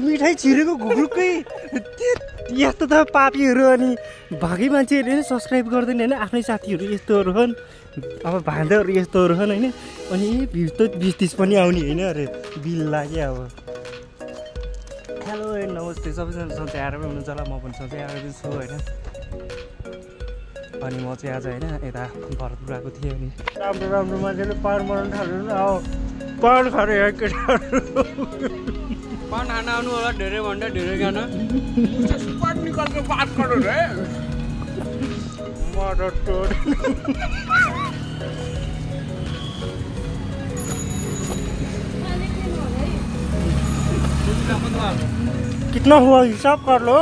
मिठाई छिरेको घुक्रुकै यस्तो त पापीहरू अनि भागी मान्छेहरूले नि सब्सक्राइब गर्दैन होइन आफ्नै साथीहरू यस्तोहरू हुन् अब भान्दाहरू यस्तोहरू हुन् होइन अनि भ्युज त 20-30 पनि आउने होइन अरे बिल लाग्यो अब हेलो नमस्ते सबैजना सधैँ आएर पनि हुनुहुन्छ होला म पनि सधैँ आएर छु होइन अनि म चाहिँ आज होइन यता भरतपुराको थिएँ अनि राम्रो राम्रो मान्छेले पान बनाउनु थाल्यो नि अब पान खाएर यहाँ केटाहरू पान खाना आउनु होला धेरै भन्दा धेरै खाना पान निकाल्नु बात गर्नु रे मदर टोड कितना हुआ हिसाब कर लो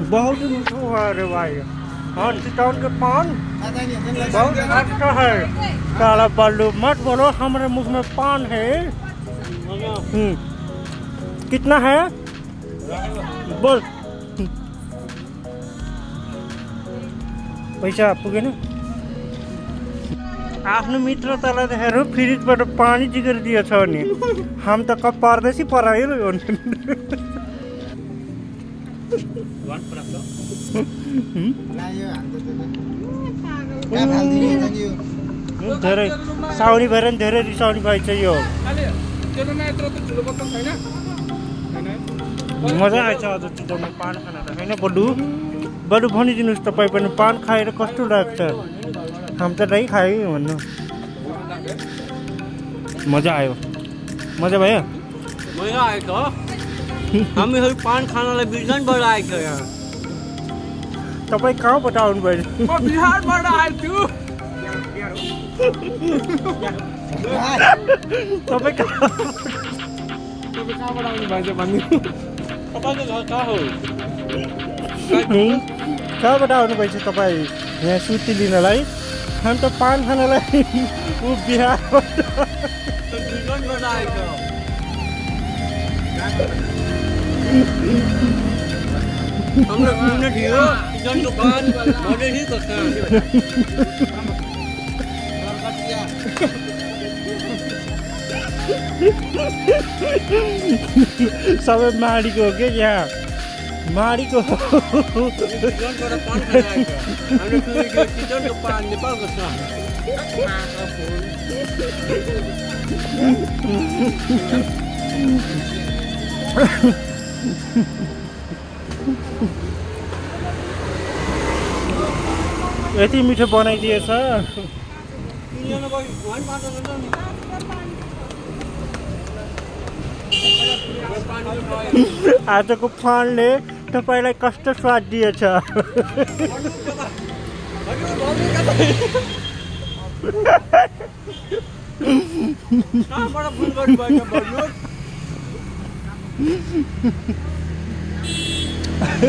बहुत मीठा हुआ अरे भाई हाँ चितौन के पान बहुत अच्छा है काला बल्लू मत बोलो हमारे मुख में पान है कितना है बोल पैसा पुगेन आफ्नो मित्रतालाई देखेर फ्रिजबाट पानी जिगर दिएछ नि हम त कब परदेशी परायो धेरै साउनी भएर नि धेरै रिसाउने भाइ चाहिँ यो मजा आएछ आज चितवनमा पान खान त होइन बडु भनिदिनुहोस् तपाईँ पनि पान खाएर कस्तो लाग्छ हम त नै खायो भन्नु मजा आयो मजा भयो मजा आएको हामीहरू पान खानलाई बिजनबाट आएको यहाँ तपाईँ कहाँबाट आउनुभयो म बिहारबाट आएको तपाईँ कहाँबाट आउनु भएछ भन्नु तपाईँको घर कहाँ हो कहाँबाट आउनुभएछ तपाईँ यहाँ सुती लिनलाई हामी त पान खानलाई ऊ बिहारबाट आएको हाम्रो घुम्न थियो किचनको पान मधेसी कथा सबै माडीको हो क्या यहाँ माडीको किचनको पान नेपालको छ यति मिठो बनाइदिएछ आजको फानले तपाईँलाई कस्तो स्वाद दिएछ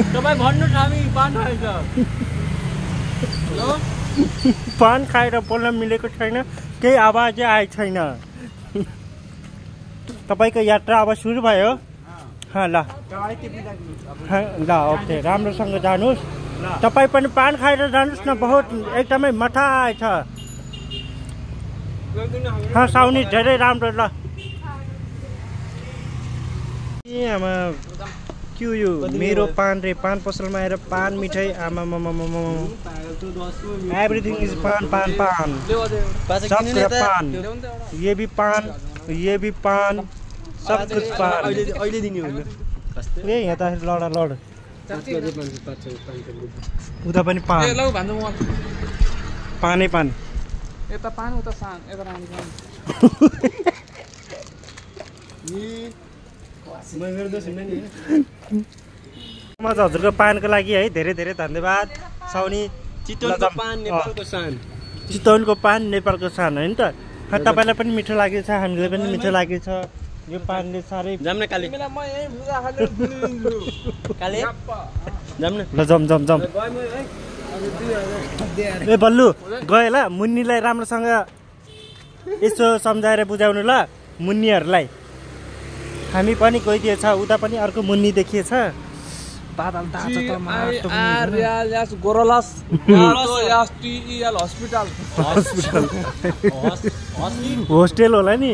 तपाईँ भन्नुहोस् हामी पान खाएछ पान खाएर बोल्न मिलेको छैन केही आवाजै आएको छैन तपाईँको यात्रा अब सुरु भयो ल ओके राम्रोसँग जानुहोस् तपाईँ पनि पान खाएर जानुहोस् न बहुत एकदमै मठा आएछ साउनी धेरै राम्रो ल आमा के यो मेरो पान रे पान पसलमा आएर पान मिठाई आमा एभ्रिथिङ इज पान पान पान सब पान ये भी पान सब कुछ पान अहिले दिने हो ए यहाँ त लड उता पनि पान पानै पान यता पान उता सान यता रानी हजुरको पानको लागि है धेरै धेरै धन्यवाद साउनी चितवनको पान नेपालको सान चितवनको पान नेपालको सान होइन त तपाईँलाई पनि मिठो लागेको छ हामीलाई पनि मिठो लागेको छ यो पानले साह्रै जाम न काले ल जम ए बल्लु गयो ल मुन्नीलाई राम्रोसँग यसो सम्झाएर बुझाउनु ल मुन्नीहरूलाई हामी पनि गइदिएछ उता पनि अर्को मुन्नी देखिएछ बादल ताछ त माटो GIRLS गोरलस GALTO STEL hospital hostel होला नि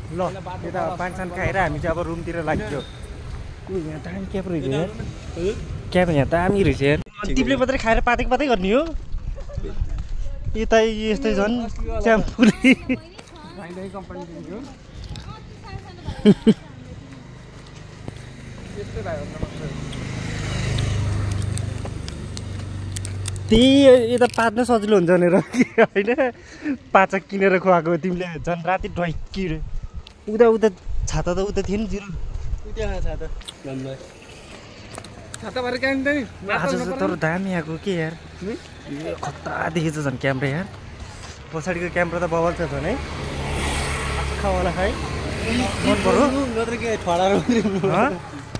ल यता पानसान खाएर हामी चाहिँ अब रुमतिर लाग्यो यहाँ दामी क्याब रहेछ यार क्याब यहाँ दामी रहेछ यार तिमीले मात्रै खाएर पातै गर्ने हो यता यस्तै झन् च्याम्पुरी त्यही यता पात्न सजिलो हुन्छ भनेर कि होइन पाचक किनेर खुवाएको तिमीले झन् राति ढैकिर उता छाता त उता थियो नि जिरो आज तर दामी आएको के यार खतरा देखेछ झन् क्यामेरा यार पछाडिको क्यामेरा त बबल छ झन् है खावाला खाइ मन पर्यो नत्र के ठडार मात्रै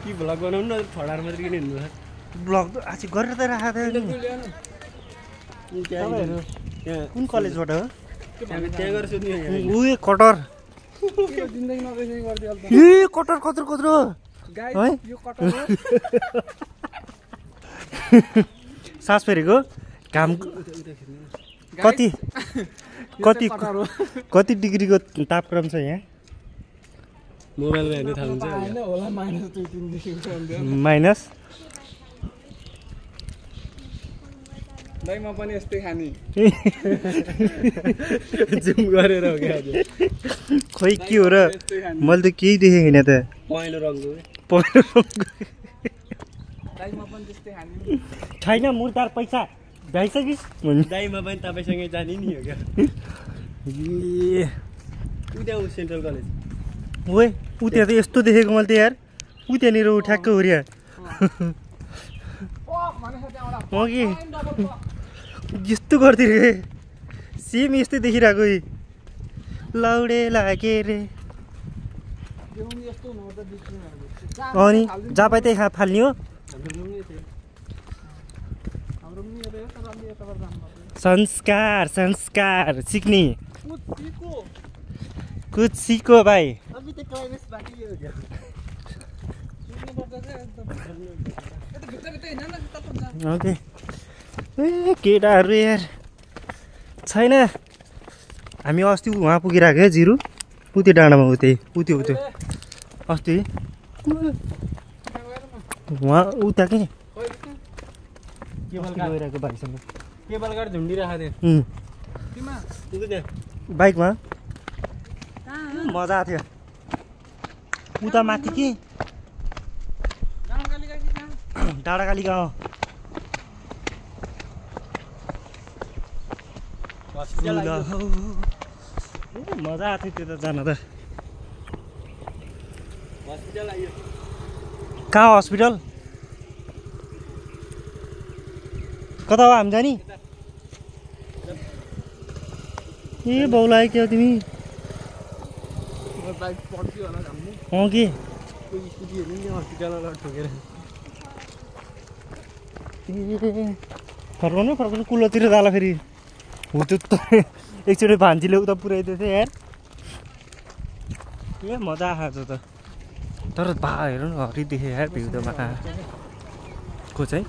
कि भ्लग बनाउनु न ठडार मात्रै किन हिँड्नु ब्लग आज गरेर त राखेको थियो कुन कलेजबाट हो त्यहाँ गएर सोध्नु उयो कटर जिन्दगी नगइसै गर्दियो ए कटर कत्रो गाइस है यो कटर हो सास फेरेको घाम कति डिग्रीको तापक्रम छ यहाँ मोबाइलमा हेर्नु थाहा हुन्छ हैन होला -2-3 डिग्री माइनस दाइमा पनि यस्तै खानी जुम गरेर हो के आज खोइ के हो र मैले त केही देखेँ छैन त पहेँलो रङको दाइमा पनि त्यस्तै खानी छैन मुर्दार पैसा भ्याइसकिस् दाइमा पनि तपाईसँगै जाने नि हो क्या ए उता सेन्ट्रल कलेज ओए उ त्यहाँ त यस्तो देखेको मैले त यार उ त्यहाँनिर ठ्याक्क हुर्या कि यस्तो गर्दिरे सेम यस्तै देखिरहेको लाउडे लागे रे अनि जापाई त्यही फाल्ने हो संस्कार सिक्ने कुछ सिको भाइ ओके ए केटाहरू यार छैन हामी अस्ति उहाँ पुगिरहेको क्या जिरो उति डाँडामा उत्यो अस्ति उहाँ उता के गइरहेको भाइसँग केबल गाड झुन्डिरहेको थियो बाइकमा मजा आएको थियो उता माथि के डाँडाकाली गाउँ मजा आएको थियो त्यो त जान त कहाँ हस्पिटल कता हो हामी जाने ए बाउला क्या तिमी के फर्काउनु कुलोतिर जाला फेरि हो त्यो त एकचोटि भान्जीले उता पुऱ्याइदिएको थियो यार ए मजा आएको त तर बा हेर्नु न हरि देखेँ यार भ्यू त को चाहिँ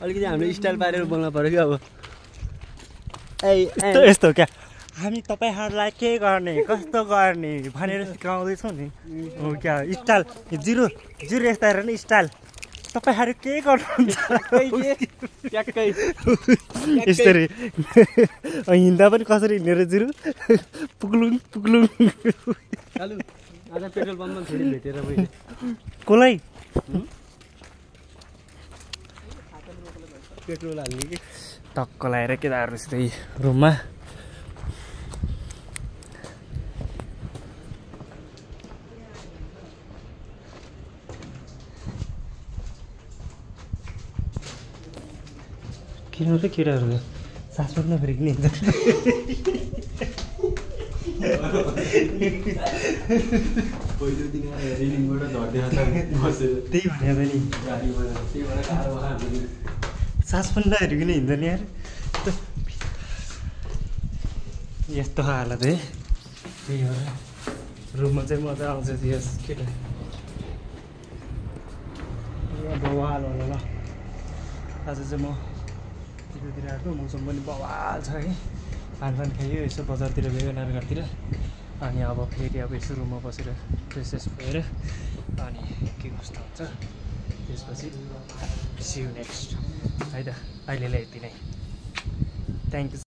अलिकति हामीले स्टाइल पारेर बोल्न पर्यो कि अब यस्तो क्या हामी तपाईँहरूलाई के गर्ने कस्तो गर्ने भनेर सिकाउँदैछौँ नि हो क्या स्टाइल जिरो यस्ता हेर नि स्टाइल तपाईँहरू के गर्नुहुन्छ यसरी हिँड्दा पनि कसरी हिँडेर जिरो पुग्लुङ पेट्रोल पम्पमा फेरि भेटेर मैले कसलाई पेट्रोल हाल्ने कि टक्क लगाएर केटाहरूसित रुममा किन र केटाहरू सास पर्न फेरि किन पहिलो दिन रेलिङबाट झर्दै बसेर त्यही भनेर नि गाडीबाट त्यही भएर गाह्रो भयो सास पनि नहेरिकन हिँड्दैन यार यस्तो हालत है त्यही भएर रुममा चाहिँ मजा आउँछ यस केटा बवाल होला ल आज चाहिँ म त्यतातिर आएको मौसम पनि बवाल छ है पानपान खायो यसो बजारतिर गयो नारघाटतिर अनि अब फेरि अब यसो रुममा बसेर फ्रेस भएर अनि के कस्तो हुन्छ त्यसपछि सी यु नेक्स्ट है त अहिलेलाई यति नै थ्याङ्क यू